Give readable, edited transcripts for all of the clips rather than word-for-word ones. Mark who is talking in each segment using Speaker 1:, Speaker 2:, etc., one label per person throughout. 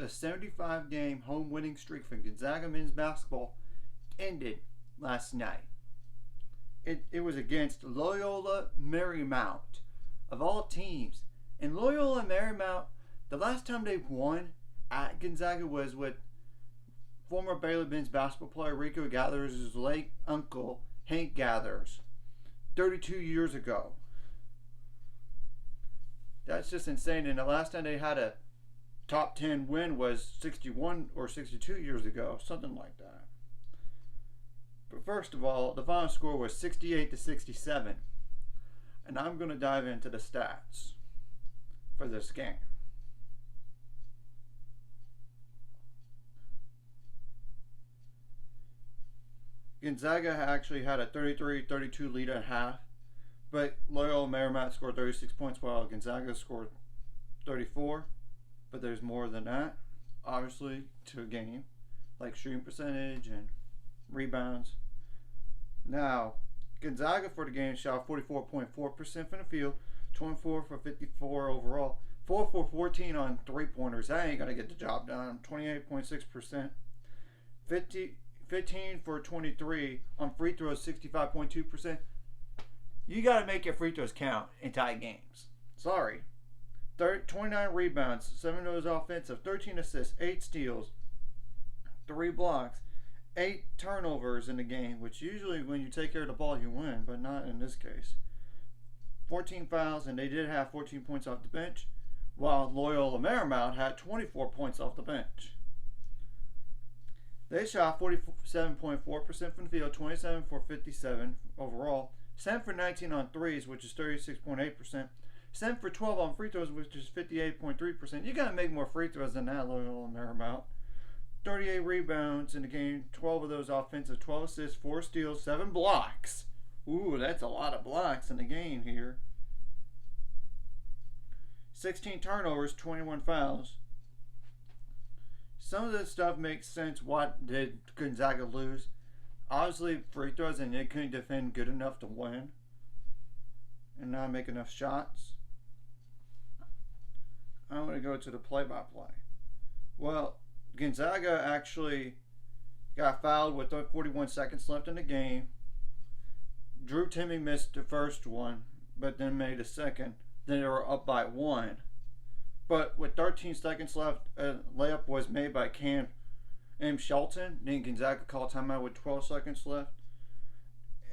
Speaker 1: the 75-game home winning streak for Gonzaga men's basketball ended last night. It was against Loyola Marymount, of all teams. And Loyola Marymount, the last time they won at Gonzaga was with former Baylor men's basketball player Rico Gathers' late uncle, Hank Gathers, 32 years ago. That's just insane. And the last time they had a top 10 win was 61 or 62 years ago, something like that. But first of all, the final score was 68-67. And I'm going to dive into the stats for this game. Gonzaga actually had a 33-32 lead at half, but Loyola Marymount scored 36 points while Gonzaga scored 34. But there's more than that, obviously, to a game, like shooting percentage and rebounds. Now, Gonzaga for the game shot 44.4% from the field, 24 for 54 overall, 4 for 14 on three-pointers. That ain't going to get the job done. 28.6%. 15 for 23 on free throws, 65.2%. You got to make your free throws count in tight games. Sorry. 29 rebounds, 7 of those offensive, 13 assists, 8 steals, 3 blocks, 8 turnovers in the game, which usually when you take care of the ball you win, but not in this case. 14 fouls, and they did have 14 points off the bench, while Loyola Marymount had 24 points off the bench. They shot 47.4% from the field, 27 for 57 overall, 7 for 19 on threes, which is 36.8%, 7 for 12 on free throws, which is 58.3%. You got to make more free throws than that, Loyola Marymount. 38 rebounds in the game, 12 of those offensive, 12 assists, 4 steals, 7 blocks. Ooh, that's a lot of blocks in the game here. 16 turnovers, 21 fouls. Some of this stuff makes sense. What did Gonzaga lose? Obviously, free throws, and they couldn't defend good enough to win and not make enough shots. I'm going to go to the play-by-play. Well, Gonzaga actually got fouled with 41 seconds left in the game. Drew Timmy missed the first one, but then made a second. Then they were up by 1. But with 13 seconds left, a layup was made by Cam M. Shelton. Then Gonzaga called timeout with 12 seconds left.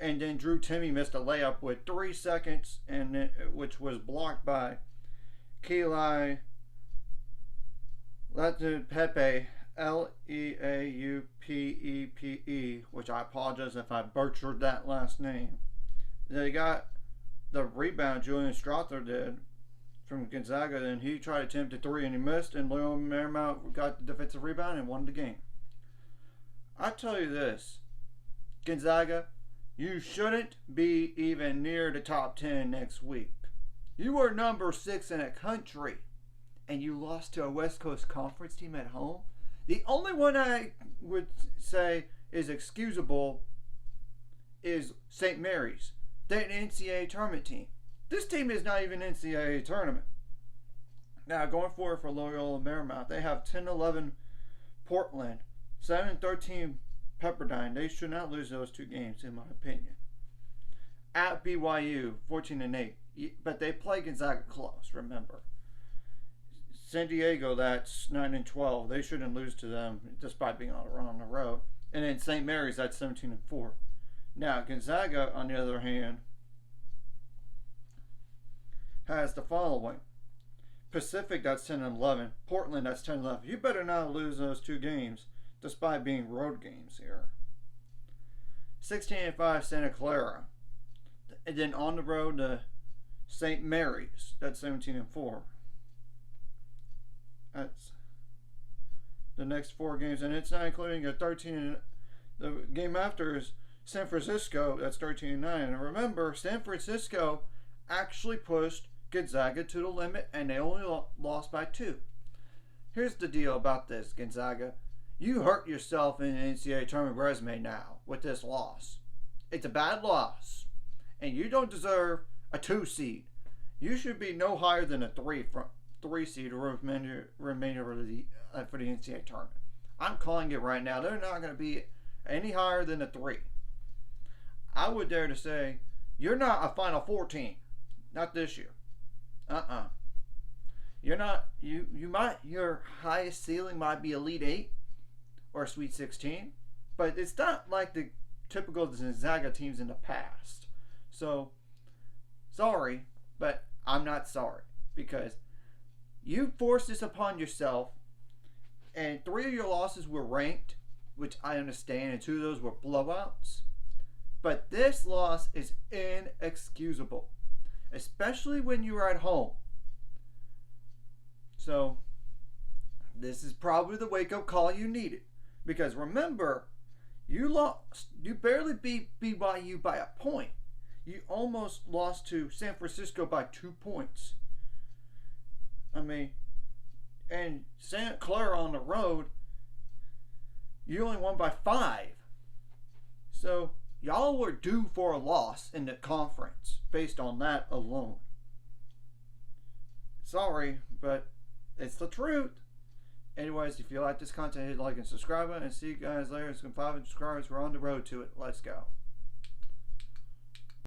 Speaker 1: And then Drew Timmy missed a layup with 3 seconds, and then, which was blocked by Kealy Leaupepe, Leaupepe, which I apologize if I butchered that last name. They got the rebound, Julian Strother did, from Gonzaga, and he tried to attempt a 3 and he missed, and Loyola Marymount got the defensive rebound and won the game. I tell you this, Gonzaga, you shouldn't be even near the top 10 next week. You were number 6 in the country, and you lost to a West Coast Conference team at home. The only one I would say is excusable is St. Mary's. They're an NCAA tournament team. This team is not even NCAA tournament. Now, going forward for Loyola Marymount, they have 10-11 Portland, 7-13 Pepperdine. They should not lose those 2 games, in my opinion. At BYU, 14-8. But they play Gonzaga close, remember. San Diego, that's 9-12. They shouldn't lose to them, despite being on the road. And then St. Mary's, that's 17-4. Now, Gonzaga, on the other hand, has the following. Pacific, that's 10-11. Portland, that's 10-11. You better not lose those 2 games, despite being road games here. 16-5 Santa Clara. And then on the road to St. Mary's, that's 17-4. That's the next 4 games, and it's not including a 13. The game after is San Francisco, that's 13-9. And remember, San Francisco actually pushed Gonzaga to the limit, and they only lost by 2. Here's the deal about this, Gonzaga. You hurt yourself in an NCAA tournament resume now with this loss. It's a bad loss, and you don't deserve a 2 seed. You should be no higher than a 3 seed the remainder for the NCAA tournament. I'm calling it right now. They're not going to be any higher than a 3. I would dare to say you're not a Final Four team. Not this year. You're not. You might. Your highest ceiling might be Elite 8 or Sweet 16, but it's not like the typical Gonzaga teams in the past. So, sorry, but I'm not sorry because you forced this upon yourself, and 3 of your losses were ranked, which I understand, and 2 of those were blowouts. But this loss is inexcusable, especially when you're at home. So, this is probably the wake-up call you needed. Because remember, you lost. You barely beat BYU by a point. You almost lost to San Francisco by 2 points. I mean, and St. Clair on the road, you only won by 5. So, y'all were due for a loss in the conference based on that alone. Sorry, but it's the truth. Anyways, if you like this content, hit like and subscribe, and see you guys later. It's 5 subscribers. We're on the road to it. Let's go.